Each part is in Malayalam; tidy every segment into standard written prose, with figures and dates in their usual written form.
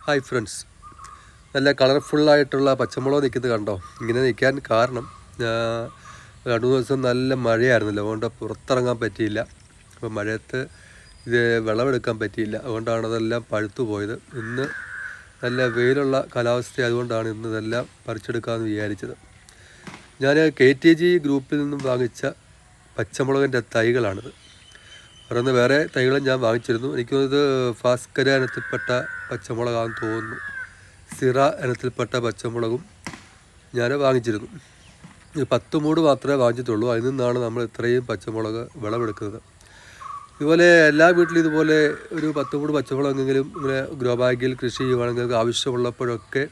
ഹായ് ഫ്രണ്ട്സ്, നല്ല കളർഫുള്ളായിട്ടുള്ള പച്ചമുളക് നിൽക്കുന്നത് കണ്ടോ? ഇങ്ങനെ നിൽക്കാൻ കാരണം രണ്ട് മൂന്ന് ദിവസം നല്ല മഴയായിരുന്നല്ലോ, അതുകൊണ്ട് പുറത്തിറങ്ങാൻ പറ്റിയില്ല. അപ്പോൾ മഴയത്ത് ഇത് വിളവെടുക്കാൻ പറ്റിയില്ല, അതുകൊണ്ടാണ് അതെല്ലാം പഴുത്തു പോയത്. ഇന്ന് നല്ല വെയിലുള്ള കാലാവസ്ഥ ആയതുകൊണ്ടാണ് ഇന്ന് ഇതെല്ലാം പറിച്ചെടുക്കാമെന്ന് വിചാരിച്ചത്. ഞാൻ KTG ഗ്രൂപ്പിൽ നിന്നും വാങ്ങിച്ച പച്ചമുളകിൻ്റെ തൈകളാണിത്. പറയുന്ന വേറെ തൈകളും ഞാൻ വാങ്ങിച്ചിരുന്നു. എനിക്ക് തോന്നുന്നത് ഭാസ്കര ഇനത്തിൽപ്പെട്ട പച്ചമുളകാണെന്ന് തോന്നുന്നു. സിറ ഇനത്തിൽപ്പെട്ട പച്ചമുളകും ഞാൻ വാങ്ങിച്ചിരുന്നു. 10 മൂട് മാത്രമേ വാങ്ങിച്ചിട്ടുള്ളൂ. അതിൽ നിന്നാണ് നമ്മൾ ഇത്രയും പച്ചമുളക് വിളവെടുക്കുന്നത്. ഇതുപോലെ എല്ലാ വീട്ടിലും ഇതുപോലെ ഒരു 10 മൂട് പച്ചമുളകെങ്കിലും ഇങ്ങനെ ഗ്രോ ബാഗിൽ കൃഷി ചെയ്യുവാണെങ്കിൽ ആവശ്യമുള്ളപ്പോഴൊക്കെ,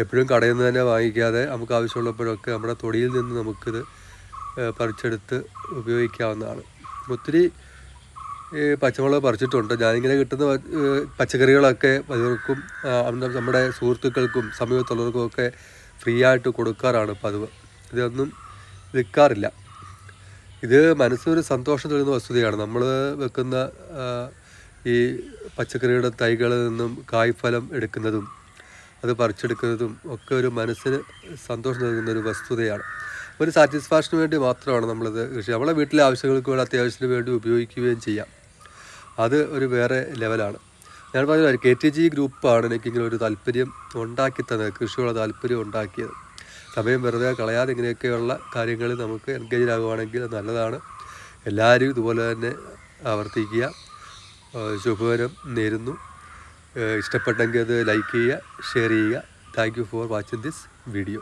എപ്പോഴും കടയിൽ നിന്ന് തന്നെ വാങ്ങിക്കാതെ നമുക്ക് ആവശ്യമുള്ളപ്പോഴൊക്കെ നമ്മുടെ തൊടിയിൽ നിന്ന് നമുക്കിത് പറിച്ചെടുത്ത് ഉപയോഗിക്കാവുന്നതാണ്. ഒത്തിരി പച്ചമുളക് പറിച്ചിട്ടുണ്ട്. ഞാനിങ്ങനെ കിട്ടുന്ന പച്ചക്കറികളൊക്കെ പലർക്കും നമ്മുടെ സുഹൃത്തുക്കൾക്കും സമീപത്തുള്ളവർക്കും ഒക്കെ ഫ്രീ ആയിട്ട് കൊടുക്കാറാണ് പതിവ്. ഇതൊന്നും വിൽക്കാറില്ല. ഇത് മനസ്സിനൊരു സന്തോഷം തരുന്ന വസ്തുതയാണ്. നമ്മൾ വെക്കുന്ന ഈ പച്ചക്കറിയുടെ തൈകളിൽ നിന്നും കായ്ഫലം എടുക്കുന്നതും അത് പറിച്ചെടുക്കുന്നതും ഒക്കെ ഒരു മനസ്സിന് സന്തോഷം നൽകുന്ന ഒരു വസ്തുതയാണ്. ഒരു സാറ്റിസ്ഫാക്ഷന് വേണ്ടി മാത്രമാണ് നമ്മളിത് കൃഷി, നമ്മളെ വീട്ടിലെ ആവശ്യങ്ങൾക്ക് വേണ്ടി അത്യാവശ്യത്തിന് വേണ്ടി ഉപയോഗിക്കുകയും ചെയ്യാം. അത് ഒരു വേറെ ലെവലാണ്. ഞാൻ പറഞ്ഞത് KTG ഗ്രൂപ്പാണ് എനിക്കിങ്ങനെ ഒരു താല്പര്യം ഉണ്ടാക്കി തന്നത്, കൃഷിയുള്ള താല്പര്യം ഉണ്ടാക്കിയത്. സമയം വെറുതെ കളയാതെ ഇങ്ങനെയൊക്കെയുള്ള കാര്യങ്ങളിൽ നമുക്ക് എൻഗേജ് ആകുവാണെങ്കിൽ നല്ലതാണ്. എല്ലാവരും ഇതുപോലെ തന്നെ ആവർത്തിക്കുക. ശുഭകരം നേരുന്നു. ഇഷ്ടപ്പെട്ടെങ്കിൽ അത് ലൈക്ക് ചെയ്യുക, ഷെയർ ചെയ്യുക. Thank you for watching this video.